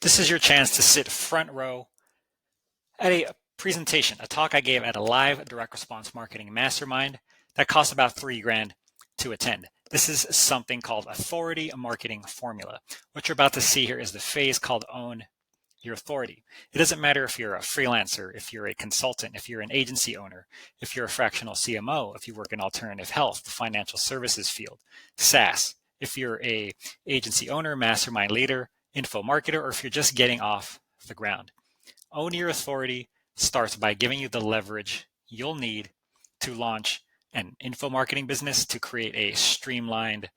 This is your chance to sit front row at a presentation, a talk I gave at a live direct response marketing mastermind that cost about $3,000 to attend. This is something called authority marketing formula. What you're about to see here is the phase called own your authority. It doesn't matter if you're a freelancer, if you're a consultant, if you're an agency owner, if you're a fractional CMO, if you work in alternative health, the financial services field, SaaS, if you're a agency owner, mastermind leader, info marketer, or if you're just getting off the ground. Own your authority starts by giving you the leverage you'll need to launch an info marketing business, to create a streamlined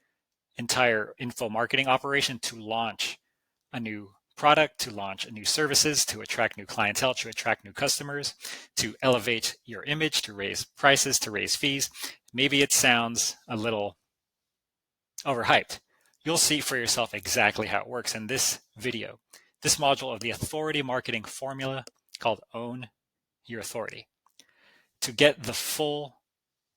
entire info marketing operation, to launch a new product, to launch new services, to attract new clientele, to attract new customers, to elevate your image, to raise prices, to raise fees. Maybe it sounds a little overhyped. You'll see for yourself exactly how it works in this video, this module of the authority marketing formula called Own Your Authority. To get the full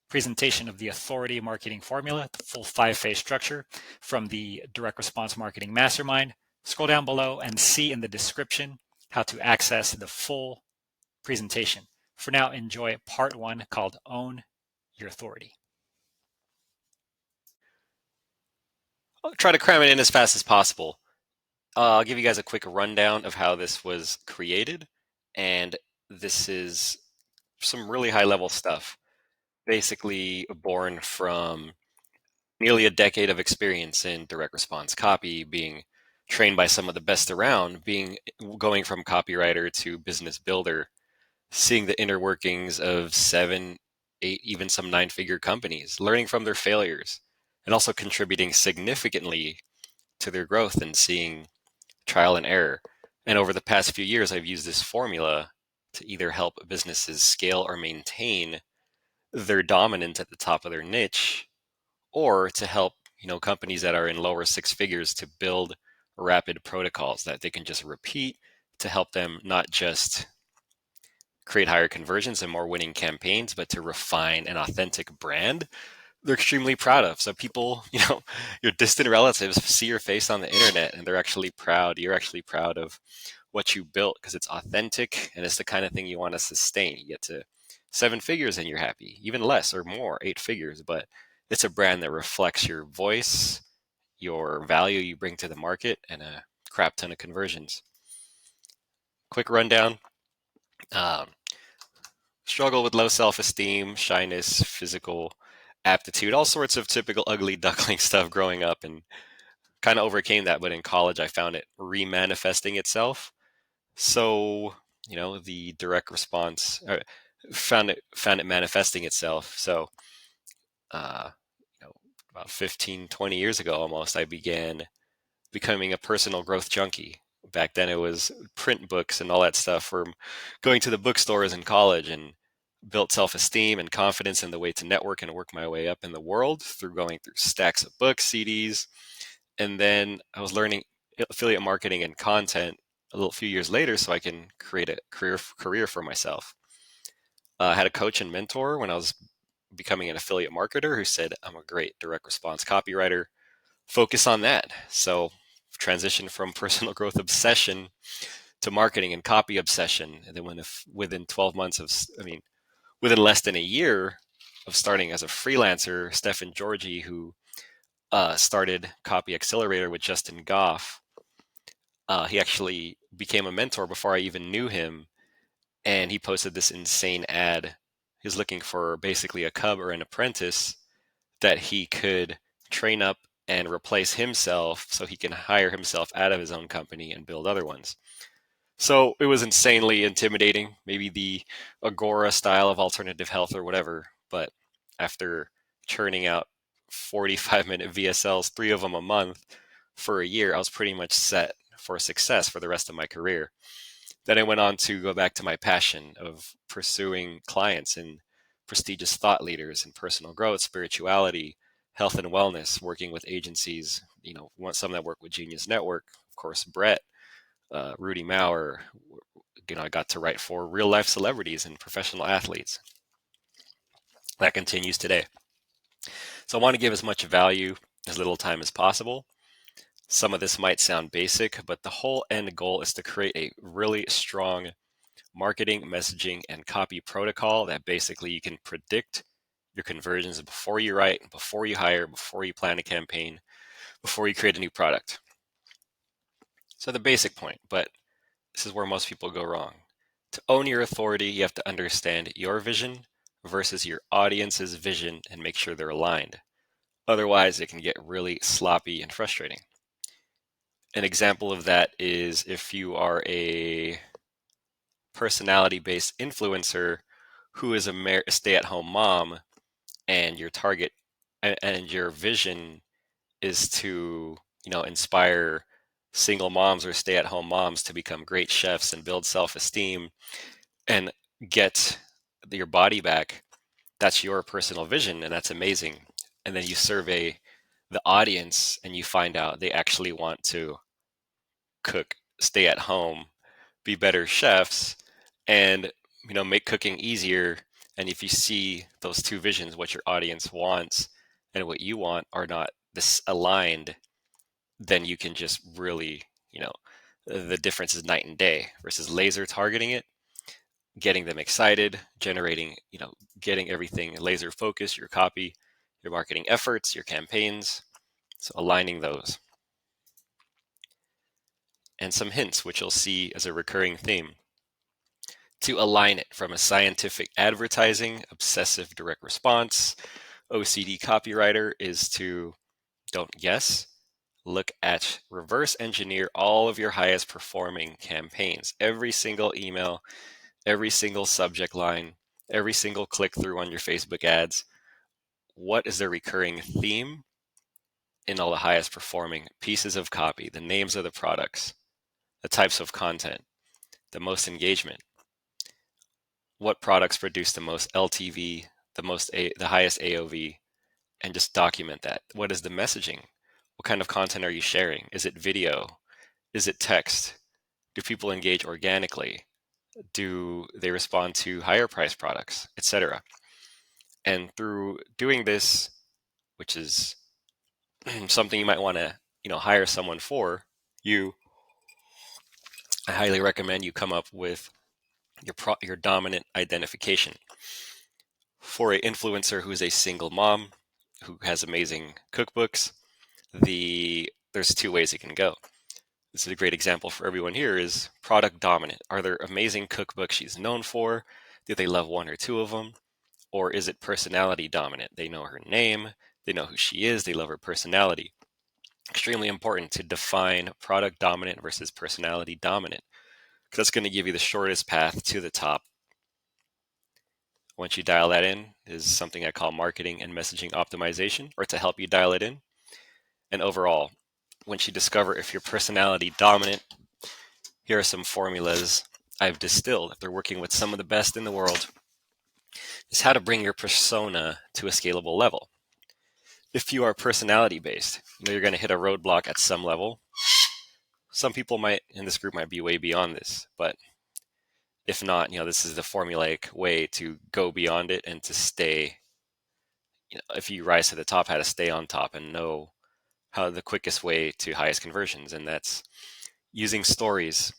presentation of the authority marketing formula, the full 5-phase structure from the direct response marketing mastermind, scroll down below and see in the description how to access the full presentation. For now, enjoy part 1 called Own Your Authority. I'll try to cram it in as fast as possible. I'll give you guys a quick rundown of how this was created, and this is some really high-level stuff, basically born from nearly a decade of experience in direct response copy, being trained by some of the best around, going from copywriter to business builder, seeing the inner workings of 7, 8, even some 9-figure companies, learning from their failures, and also contributing significantly to their growth and seeing trial and error. And over the past few years, I've used this formula to either help businesses scale or maintain their dominance at the top of their niche, or to help companies that are in lower 6 figures to build rapid protocols that they can just repeat to help them not just create higher conversions and more winning campaigns, but to refine an authentic brand they're extremely proud of. So people, your distant relatives see your face on the internet and they're actually proud. You're actually proud of what you built because it's authentic and it's the kind of thing you want to sustain. You get to 7 figures and you're happy, even less or more, 8 figures, but it's a brand that reflects your voice, your value you bring to the market, and a crap ton of conversions. Quick rundown. Struggle with low self-esteem, shyness, physical aptitude, all sorts of typical ugly duckling stuff growing up, and kind of overcame that. But in college, I found it remanifesting itself. So, the direct response found it manifesting itself. So, about 15, 20 years ago almost, I began becoming a personal growth junkie. Back then it was print books and all that stuff from going to the bookstores in college, and built self-esteem and confidence in the way to network and work my way up in the world through going through stacks of books, CDs. And then I was learning affiliate marketing and content a few years later so I can create a career for myself. I had a coach and mentor when I was becoming an affiliate marketer who said, I'm a great direct response copywriter. Focus on that. So transition from personal growth obsession to marketing and copy obsession. And then within 12 months within less than a year of starting as a freelancer, Stefan Georgi, who started Copy Accelerator with Justin Goff, he actually became a mentor before I even knew him. And he posted this insane ad. He was looking for basically a cub or an apprentice that he could train up and replace himself so he can hire himself out of his own company and build other ones. So it was insanely intimidating, maybe the Agora style of alternative health or whatever. But after churning out 45-minute VSLs, 3 of them a month for a year, I was pretty much set for success for the rest of my career. Then I went on to go back to my passion of pursuing clients and prestigious thought leaders in personal growth, spirituality, health and wellness, working with agencies, some that work with Genius Network, of course, Brett, Rudy Maurer. I got to write for real life celebrities and professional athletes. That continues today. So I want to give as much value, as little time as possible. Some of this might sound basic, but the whole end goal is to create a really strong marketing, messaging, and copy protocol that basically you can predict your conversions before you write, before you hire, before you plan a campaign, before you create a new product. So the basic point, but this is where most people go wrong. To own your authority, you have to understand your vision versus your audience's vision and make sure they're aligned. Otherwise, it can get really sloppy and frustrating. An example of that is if you are a personality-based influencer who is a stay-at-home mom, and your target and your vision is to, inspire single moms or stay-at-home moms to become great chefs and build self-esteem and get your body back. That's your personal vision, and that's amazing. And then you survey the audience and you find out they actually want to cook, stay at home, be better chefs, and make cooking easier. And if you see those two visions, what your audience wants and what you want are not this aligned, then you can just really, the difference is night and day versus laser targeting it, getting them excited, generating, getting everything laser focused, your copy, your marketing efforts, your campaigns. So aligning those. And some hints, which you'll see as a recurring theme. To align it from a scientific advertising, obsessive direct response, OCD copywriter is to don't guess, look at reverse engineer all of your highest performing campaigns, every single email, every single subject line, every single click through on your Facebook ads. What is the recurring theme in all the highest performing pieces of copy, the names of the products, the types of content, the most engagement? What products produce the most LTV, the highest AOV, and just document that. What is the messaging? What kind of content are you sharing? Is it video? Is it text? Do people engage organically? Do they respond to higher price products, etc.? And through doing this, which is something you might want to, hire someone for, I highly recommend you come up with your dominant identification. For an influencer who is a single mom who has amazing cookbooks, there's two ways it can go. This is a great example for everyone here is product dominant. Are there amazing cookbooks she's known for? Do they love one or two of them? Or is it personality dominant? They know her name, they know who she is, they love her personality. Extremely important to define product dominant versus personality dominant, because that's going to give you the shortest path to the top. Once you dial that in, is something I call marketing and messaging optimization, or to help you dial it in. And overall, once you discover if you're personality dominant, here are some formulas I've distilled after working with some of the best in the world. Is how to bring your persona to a scalable level. If you are personality based, you're going to hit a roadblock at some level. Some people in this group might be way beyond this, but if not, this is the formulaic way to go beyond it and to stay. If you rise to the top, how to stay on top and know how the quickest way to highest conversions, and that's using stories,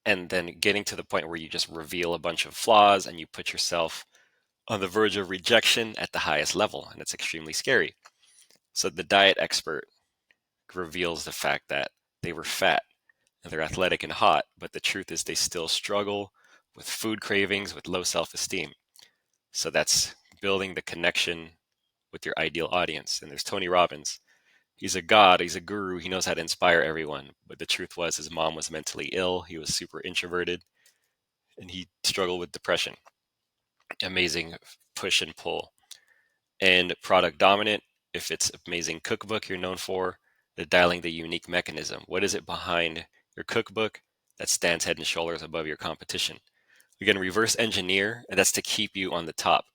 and then getting to the point where you just reveal a bunch of flaws and you put yourself on the verge of rejection at the highest level, and it's extremely scary. So the diet expert reveals the fact that they were fat and they're athletic and hot, but the truth is they still struggle with food cravings, with low self-esteem. So that's building the connection with your ideal audience. And there's Tony Robbins. He's a god, he's a guru, he knows how to inspire everyone. But the truth was his mom was mentally ill, he was super introverted, and he struggled with depression. Amazing push and pull. And product dominant, if it's amazing cookbook you're known for, they're dialing the unique mechanism. What is it behind your cookbook that stands head and shoulders above your competition? Again, reverse engineer, and that's to keep you on the top.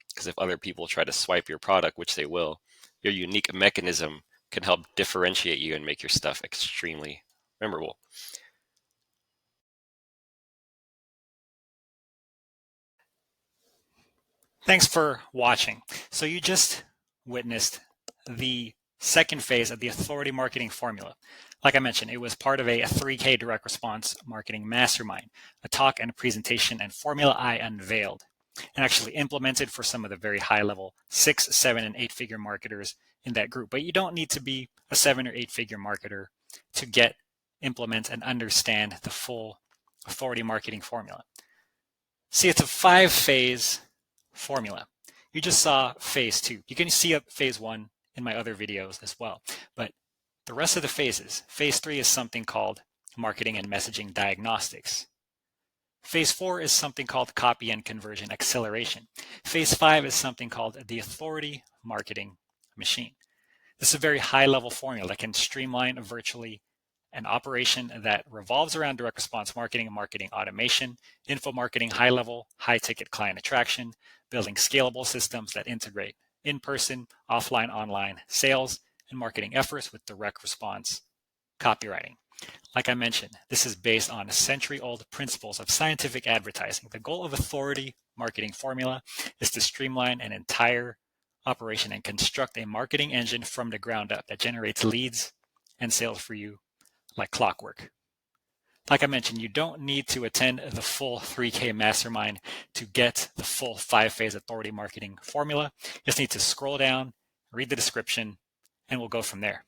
Because if other people try to swipe your product, which they will, your unique mechanism can help differentiate you and make your stuff extremely memorable. Thanks for watching. So you just witnessed the Second phase of the authority marketing formula. Like I mentioned, it was part of a 3K direct response marketing mastermind, a talk and a presentation and formula I unveiled and actually implemented for some of the very high level 6, 7, and 8-figure marketers in that group. But you don't need to be a 7 or 8-figure marketer to get, implement, and understand the full authority marketing formula. See, it's a 5-phase formula. You just saw phase 2. You can see phase 1 in my other videos as well. But the rest of the phases, phase 3 is something called marketing and messaging diagnostics. Phase 4 is something called copy and conversion acceleration. Phase 5 is something called the authority marketing machine. This is a very high-level formula that can streamline virtually an operation that revolves around direct response marketing and marketing automation, info marketing, high-level, high-ticket client attraction, building scalable systems that integrate in-person, offline, online sales, and marketing efforts with direct response copywriting. Like I mentioned, this is based on century-old principles of scientific advertising. The goal of authority marketing formula is to streamline an entire operation and construct a marketing engine from the ground up that generates leads and sales for you like clockwork. Like I mentioned, you don't need to attend the full 3K mastermind to get the full 5-phase authority marketing formula. You just need to scroll down, read the description, and we'll go from there.